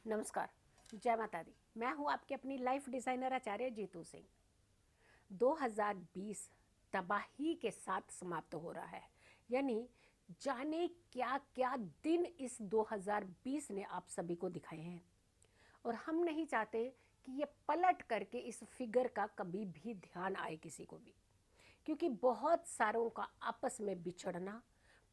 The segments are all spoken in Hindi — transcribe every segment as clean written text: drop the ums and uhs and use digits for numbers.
नमस्कार, जय माता दी। मैं हूँ आपकी अपनी लाइफ डिज़ाइनर आचार्य जीतू सिंह। 2020 तबाही के साथ समाप्त हो रहा है, यानी जाने क्या क्या दिन इस 2020 ने आप सभी को दिखाए हैं। और हम नहीं चाहते कि ये पलट करके इस फिगर का कभी भी ध्यान आए किसी को भी, क्योंकि बहुत सारों का आपस में बिछड़ना,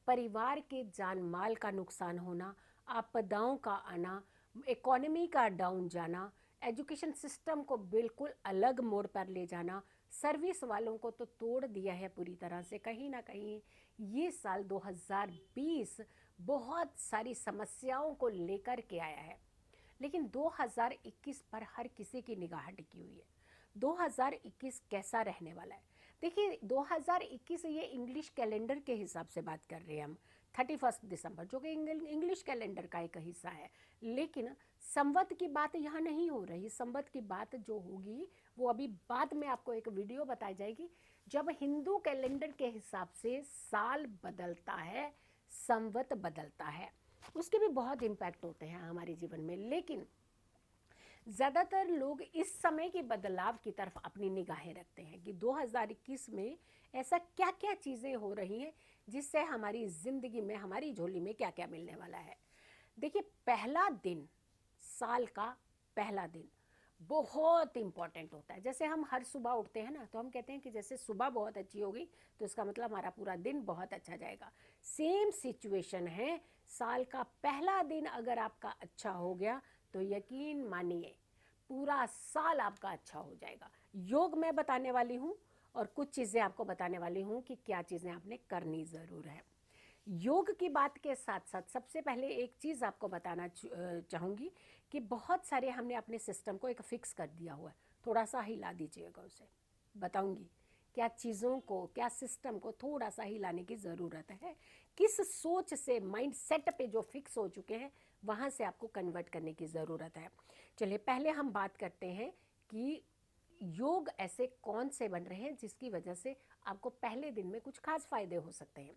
परिवार के जान माल का नुकसान होना, आपदाओं का आना, इकोनॉमी का डाउन जाना, एजुकेशन सिस्टम को बिल्कुल अलग मोड़ पर ले जाना, सर्विस वालों को तो तोड़ दिया है पूरी तरह से। कहीं ना कहीं ये साल 2020 बहुत सारी समस्याओं को लेकर के आया है, लेकिन 2021 पर हर किसी की निगाह टिकी हुई है। 2021 कैसा रहने वाला है? देखिए, 2021 ये इंग्लिश कैलेंडर के हिसाब से बात कर रहे हैं हम, 31 दिसंबर, जो कि इंग्लिश कैलेंडर का एक हिस्सा है। लेकिन संवत की बात यहाँ नहीं हो रही। संवत की बात जो होगी वो अभी बाद में आपको एक वीडियो बताई जाएगी, जब हिंदू कैलेंडर के हिसाब से साल बदलता है, संवत बदलता है, उसके भी बहुत इम्पैक्ट होते हैं हमारे जीवन में। लेकिन ज़्यादातर लोग इस समय के बदलाव की तरफ अपनी निगाहें रखते हैं कि 2021 में ऐसा क्या क्या चीज़ें हो रही हैं जिससे हमारी ज़िंदगी में, हमारी झोली में क्या क्या मिलने वाला है। देखिए, पहला दिन, साल का पहला दिन बहुत इम्पॉर्टेंट होता है। जैसे हम हर सुबह उठते हैं ना, तो हम कहते हैं कि जैसे सुबह बहुत अच्छी होगी तो इसका मतलब हमारा पूरा दिन बहुत अच्छा जाएगा। सेम सिचुएशन है, साल का पहला दिन अगर आपका अच्छा हो गया तो यकीन मानिए पूरा साल आपका अच्छा हो जाएगा। योग मैं बताने वाली हूँ और कुछ चीज़ें आपको बताने वाली हूँ कि क्या चीज़ें आपने करनी ज़रूर है। योग की बात के साथ साथ सबसे पहले एक चीज़ आपको बताना चाहूँगी कि बहुत सारे हमने अपने सिस्टम को एक फिक्स कर दिया हुआ है, थोड़ा सा हिला दीजिएगा उसे। बताऊँगी क्या चीज़ों को, क्या सिस्टम को थोड़ा सा हिलाने की ज़रूरत है। किस सोच से, माइंड सेट पे जो फिक्स हो चुके हैं वहाँ से आपको कन्वर्ट करने की ज़रूरत है। चलिए, पहले हम बात करते हैं कि योग ऐसे कौन से बन रहे हैं जिसकी वजह से आपको पहले दिन में कुछ खास फायदे हो सकते हैं।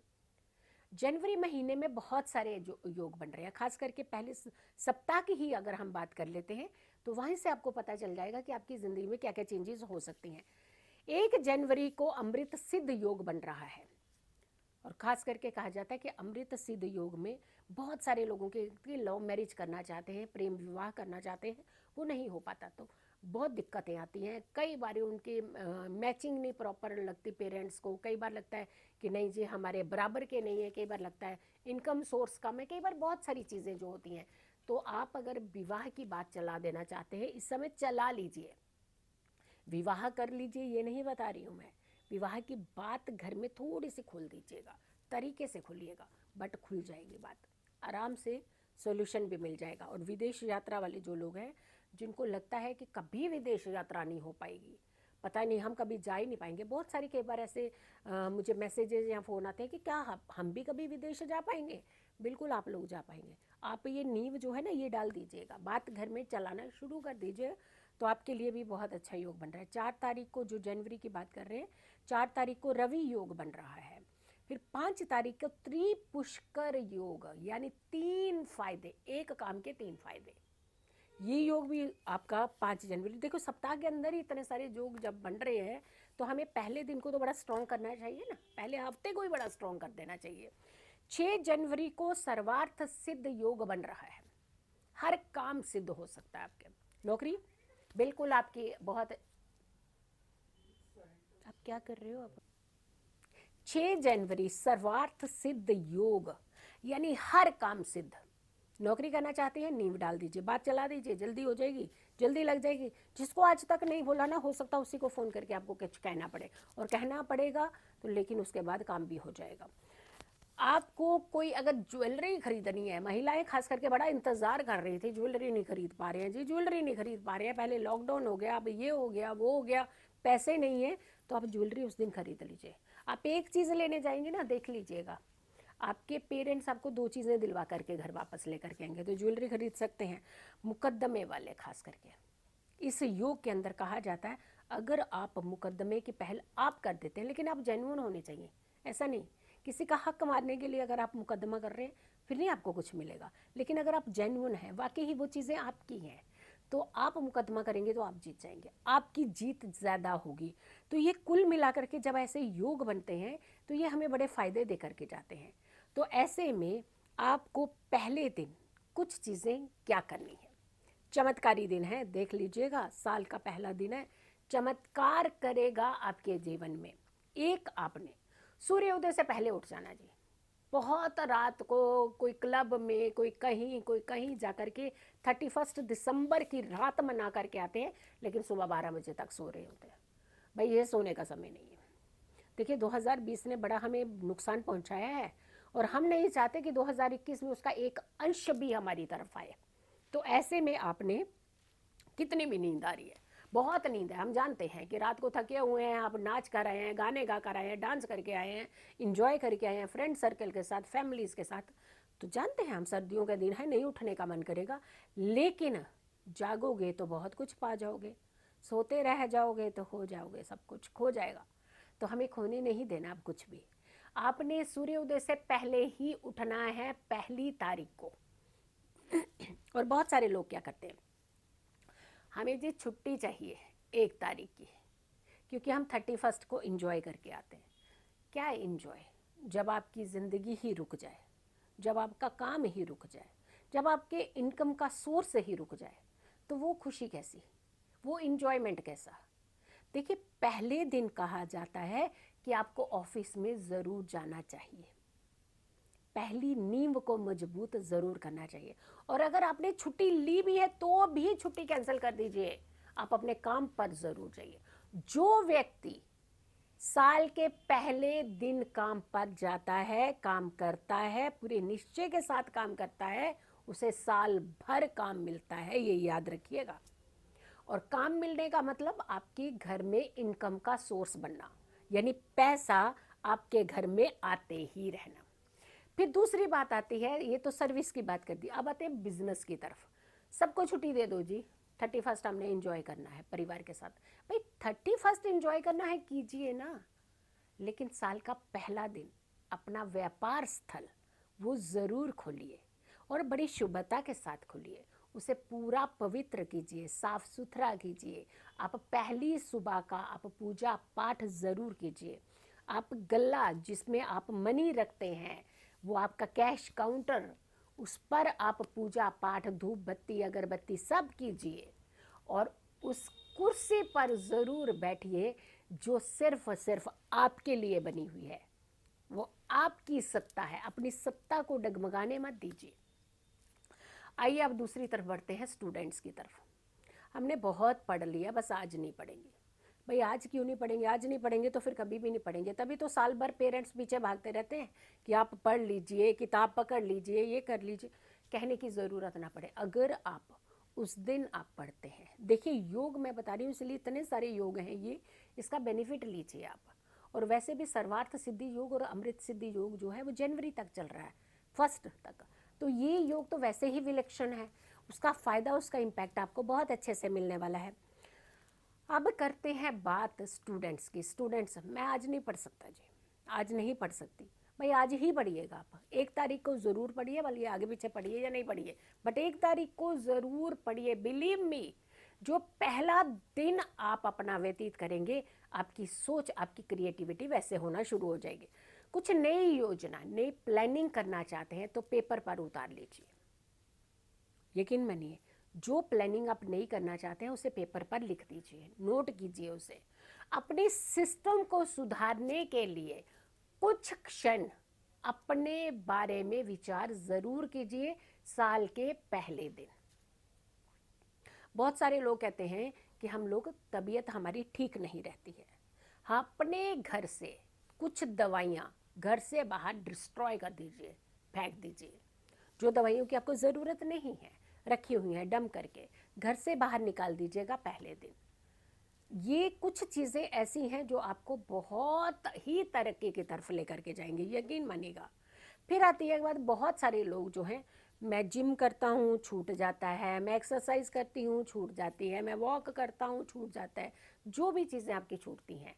जनवरी महीने में बहुत सारे जो योग बन रहे हैं, खास करके पहले सप्ताह की ही अगर हम बात कर लेते हैं तो वहीं से आपको पता चल जाएगा कि आपकी ज़िंदगी में क्या क्या चेंजेस हो सकती हैं। 1 जनवरी को अमृत सिद्ध योग बन रहा है, और ख़ास करके कहा जाता है कि अमृत सिद्ध योग में बहुत सारे लोगों के लव मैरिज करना चाहते हैं, प्रेम विवाह करना चाहते हैं, वो नहीं हो पाता, तो बहुत दिक्कतें आती हैं। कई बार उनके मैचिंग नहीं प्रॉपर लगती पेरेंट्स को, कई बार लगता है कि नहीं जी हमारे बराबर के नहीं है, कई बार लगता है इनकम सोर्स कम है, कई बार बहुत सारी चीज़ें जो होती हैं। तो आप अगर विवाह की बात चला देना चाहते हैं, इस समय चला लीजिए, विवाह कर लीजिए, ये नहीं बता रही हूँ मैं। विवाह की बात घर में थोड़ी सी खोल दीजिएगा, तरीके से खोलिएगा, बट खुल जाएगी बात, आराम से सॉल्यूशन भी मिल जाएगा। और विदेश यात्रा वाले जो लोग हैं, जिनको लगता है कि कभी विदेश यात्रा नहीं हो पाएगी, पता नहीं हम कभी जा ही नहीं पाएंगे, बहुत सारी कई बार ऐसे मुझे मैसेजेस या फ़ोन आते हैं कि क्या हम भी कभी विदेश जा पाएंगे। बिल्कुल आप लोग जा पाएंगे। आप ये नींव जो है ना, ये डाल दीजिएगा, बात घर में चलाना शुरू कर दीजिए, तो आपके लिए भी बहुत अच्छा योग बन रहा है। 4 तारीख को, जो जनवरी की बात कर रहे हैं, 4 तारीख को रवि योग बन रहा है। फिर 5 तारीख को त्रिपुष्कर योग, यानी 3 फायदे, एक काम के 3 फायदे। ये योग भी आपका 5 जनवरी। देखो, सप्ताह के अंदर ही इतने सारे योग जब बन रहे हैं तो हमें पहले दिन को तो बड़ा स्ट्रॉन्ग करना चाहिए ना, पहले हफ्ते को ही बड़ा स्ट्रॉन्ग कर देना चाहिए। 6 जनवरी को सर्वार्थ सिद्ध योग बन रहा है, हर काम सिद्ध हो सकता है आपके। नौकरी बिल्कुल आपकी बहुत, आप क्या कर रहे हो आप? 6 जनवरी सर्वार्थ सिद्ध योग, यानी हर काम सिद्ध। नौकरी करना चाहते हैं, नींव डाल दीजिए, बात चला दीजिए, जल्दी हो जाएगी, जल्दी लग जाएगी। जिसको आज तक नहीं बोला ना, हो सकता है उसी को फ़ोन करके आपको कुछ कहना पड़े, और कहना पड़ेगा तो, लेकिन उसके बाद काम भी हो जाएगा। आपको कोई अगर ज्वेलरी खरीदनी है, महिलाएं खास करके बड़ा इंतज़ार कर रही थी, ज्वेलरी नहीं खरीद पा रहे हैं जी, ज्वेलरी नहीं खरीद पा रहे हैं, पहले लॉकडाउन हो गया, अब ये हो गया, वो हो गया, पैसे नहीं है, तो आप ज्वेलरी उस दिन खरीद लीजिए। आप एक चीज़ लेने जाएंगे ना, देख लीजिएगा, आपके पेरेंट्स आपको 2 चीज़ें दिलवा करके घर वापस लेकर के आएंगे, तो ज्वेलरी खरीद सकते हैं। मुकद्दमे वाले खास करके इस योग के अंदर कहा जाता है, अगर आप मुकदमे की पहल आप कर देते हैं, लेकिन आप जेन्युइन होने चाहिए। ऐसा नहीं किसी का हक मारने के लिए अगर आप मुकदमा कर रहे हैं फिर नहीं आपको कुछ मिलेगा। लेकिन अगर आप जेन्युइन हैं, वाकई ही वो चीज़ें आपकी हैं, तो आप मुकदमा करेंगे तो आप जीत जाएंगे, आपकी जीत ज़्यादा होगी। तो ये कुल मिलाकर के जब ऐसे योग बनते हैं तो ये हमें बड़े फ़ायदे दे करके जाते हैं। तो ऐसे में आपको पहले दिन कुछ चीज़ें क्या करनी है। चमत्कारी दिन है, देख लीजिएगा, साल का पहला दिन है, चमत्कार करेगा आपके जीवन में। एक, आपने सूर्योदय से पहले उठ जाना जी। बहुत रात को कोई क्लब में, कोई कहीं जा कर के 31 दिसंबर की रात मना करके आते हैं, लेकिन सुबह 12 बजे तक सो रहे होते हैं। भाई ये सोने का समय नहीं है। देखिए 2020 ने बड़ा हमें नुकसान पहुंचाया है, और हम नहीं चाहते कि 2021 में उसका एक अंश भी हमारी तरफ आए। तो ऐसे में आपने, कितनी भी नींद आ रही है, बहुत नींद है, हम जानते हैं कि रात को थके हुए हैं, आप नाच कर आए हैं, गाने गा कर आए हैं, डांस करके आए हैं, इंजॉय करके आए हैं फ्रेंड सर्कल के साथ, फैमिलीज़ के साथ, तो जानते हैं हम सर्दियों का दिन है, नहीं उठने का मन करेगा। लेकिन जागोगे तो बहुत कुछ पा जाओगे, सोते रह जाओगे तो हो जाओगे, सब कुछ खो जाएगा। तो हमें खोने नहीं देना अब कुछ भी। आपने सूर्योदय से पहले ही उठना है, 1 तारीख को। और बहुत सारे लोग क्या करते हैं, हमें जी छुट्टी चाहिए 1 तारीख की, क्योंकि हम 31 को इंजॉय करके आते हैं। क्या इंजॉय, जब आपकी ज़िंदगी ही रुक जाए, जब आपका काम ही रुक जाए, जब आपके इनकम का सोर्स ही रुक जाए, तो वो खुशी कैसी, वो इंजॉयमेंट कैसा। देखिए पहले दिन कहा जाता है कि आपको ऑफिस में ज़रूर जाना चाहिए, पहली नींव को मजबूत ज़रूर करना चाहिए। और अगर आपने छुट्टी ली भी है तो भी छुट्टी कैंसिल कर दीजिए, आप अपने काम पर ज़रूर जाइए। जो व्यक्ति साल के पहले दिन काम पर जाता है, काम करता है, पूरे निश्चय के साथ काम करता है, उसे साल भर काम मिलता है, ये याद रखिएगा। और काम मिलने का मतलब आपके घर में इनकम का सोर्स बनना, यानी पैसा आपके घर में आते ही रहना। फिर दूसरी बात आती है, ये तो सर्विस की बात कर दी, अब आते हैं बिजनेस की तरफ। सबको छुट्टी दे दो जी, 31 हमने एंजॉय करना है परिवार के साथ। भाई 31 एंजॉय करना है, कीजिए ना, लेकिन साल का पहला दिन अपना व्यापार स्थल वो ज़रूर खोलिए, और बड़ी शुभता के साथ खोलिए, उसे पूरा पवित्र कीजिए, साफ सुथरा कीजिए। आप पहली सुबह का आप पूजा पाठ ज़रूर कीजिए। आप गल्ला जिसमें आप मनी रखते हैं, वो आपका कैश काउंटर, उस पर आप पूजा पाठ धूप बत्ती अगरबत्ती सब कीजिए। और उस कुर्सी पर ज़रूर बैठिए जो सिर्फ और सिर्फ आपके लिए बनी हुई है, वो आपकी सत्ता है, अपनी सत्ता को डगमगाने मत दीजिए। आइए अब दूसरी तरफ बढ़ते हैं, स्टूडेंट्स की तरफ। हमने बहुत पढ़ लिया, बस आज नहीं पढ़ेंगे। भाई आज क्यों नहीं पढ़ेंगे, आज नहीं पढ़ेंगे तो फिर कभी भी नहीं पढ़ेंगे। तभी तो साल भर पेरेंट्स पीछे भागते रहते हैं कि आप पढ़ लीजिए, किताब पकड़ लीजिए, ये कर लीजिए। कहने की ज़रूरत ना पड़े, अगर आप उस दिन आप पढ़ते हैं। देखिए योग मैं बता रही हूँ इसलिए इतने सारे योग हैं, ये इसका बेनिफिट लीजिए आप। और वैसे भी सर्वार्थ सिद्धि योग और अमृत सिद्धि योग जो है वो जनवरी तक चल रहा है, 1 तक। तो ये योग तो वैसे ही विलक्षण है, उसका फ़ायदा, उसका इम्पैक्ट आपको बहुत अच्छे से मिलने वाला है। अब करते हैं बात स्टूडेंट्स की। स्टूडेंट्स, मैं आज नहीं पढ़ सकता जी, आज नहीं पढ़ सकती। भाई आज ही पढ़िएगा आप, 1 तारीख को ज़रूर पढ़िए, भले आगे पीछे पढ़िए या नहीं पढ़िए, बट 1 तारीख को ज़रूर पढ़िए। बिलीव मी, जो पहला दिन आप अपना व्यतीत करेंगे, आपकी सोच, आपकी क्रिएटिविटी वैसे होना शुरू हो जाएगी। कुछ नई योजना, नई प्लानिंग करना चाहते हैं तो पेपर पर उतार लीजिए। यकीन मानिए, जो प्लानिंग आप नहीं करना चाहते हैं उसे पेपर पर लिख दीजिए, नोट कीजिए उसे। अपने सिस्टम को सुधारने के लिए कुछ क्षण अपने बारे में विचार ज़रूर कीजिए साल के पहले दिन। बहुत सारे लोग कहते हैं कि हम लोग, तबीयत हमारी ठीक नहीं रहती है। हाँ, अपने घर से कुछ दवाइयाँ घर से बाहर डिस्ट्रॉय कर दीजिए, फेंक दीजिए। जो दवाइयों की आपको ज़रूरत नहीं है, रखी हुई हैं डम करके, घर से बाहर निकाल दीजिएगा पहले दिन। ये कुछ चीज़ें ऐसी हैं जो आपको बहुत ही तरक्की की तरफ लेकर के जाएंगी, यकीन मानिएगा। फिर आती है एक बात, बहुत सारे लोग जो हैं, मैं जिम करता हूँ छूट जाता है, मैं एक्सरसाइज करती हूँ छूट जाती है, मैं वॉक करता हूँ छूट जाता है, जो भी चीज़ें आपकी छूटती हैं,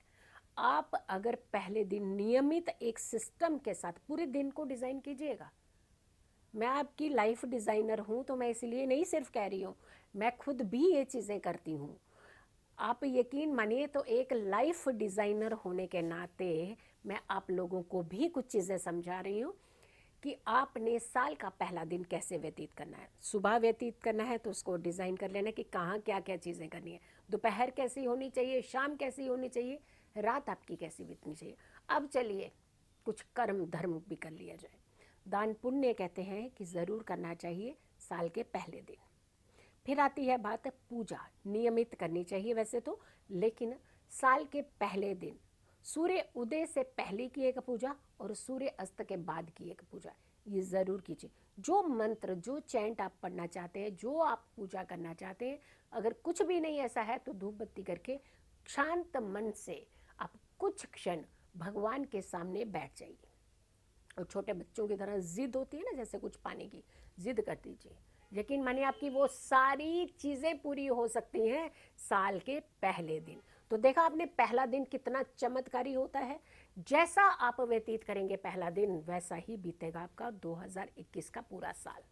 आप अगर पहले दिन नियमित एक सिस्टम के साथ पूरे दिन को डिज़ाइन कीजिएगा, मैं आपकी लाइफ डिज़ाइनर हूँ, तो मैं इसलिए नहीं सिर्फ कह रही हूँ, मैं खुद भी ये चीज़ें करती हूँ। आप यकीन मानिए, तो एक लाइफ डिज़ाइनर होने के नाते मैं आप लोगों को भी कुछ चीज़ें समझा रही हूँ कि आपने साल का पहला दिन कैसे व्यतीत करना है। सुबह व्यतीत करना है तो उसको डिज़ाइन कर लेना कि कहाँ क्या क्या चीज़ें करनी है, दोपहर कैसी होनी चाहिए, शाम कैसी होनी चाहिए, रात आपकी कैसी बीतनी चाहिए। अब चलिए कुछ कर्म धर्म भी कर लिया जाए। दान पुण्य कहते हैं कि ज़रूर करना चाहिए साल के पहले दिन। फिर आती है बात पूजा, नियमित करनी चाहिए वैसे तो, लेकिन साल के पहले दिन सूर्य उदय से पहले की एक पूजा और सूर्य अस्त के बाद की एक पूजा, ये ज़रूर कीजिए। जो मंत्र, जो चैंट आप पढ़ना चाहते हैं, जो आप पूजा करना चाहते हैं, अगर कुछ भी नहीं ऐसा है तो धूप बत्ती करके शांत मन से आप कुछ क्षण भगवान के सामने बैठ जाइए और छोटे बच्चों की तरह जिद होती है ना, जैसे कुछ पाने की जिद कर दीजिए। यकीन मानिए आपकी वो सारी चीज़ें पूरी हो सकती हैं साल के पहले दिन। तो देखा आपने, पहला दिन कितना चमत्कारी होता है। जैसा आप व्यतीत करेंगे पहला दिन, वैसा ही बीतेगा आपका 2021 का पूरा साल।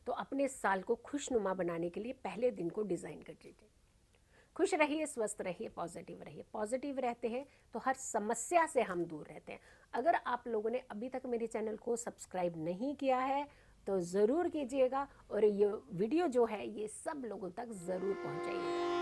तो अपने साल को खुशनुमा बनाने के लिए पहले दिन को डिज़ाइन कर दीजिए। खुश रहिए, स्वस्थ रहिए, पॉजिटिव रहिए। पॉजिटिव रहते हैं तो हर समस्या से हम दूर रहते हैं। अगर आप लोगों ने अभी तक मेरे चैनल को सब्सक्राइब नहीं किया है तो ज़रूर कीजिएगा और ये वीडियो जो है ये सब लोगों तक ज़रूर पहुंचाइए।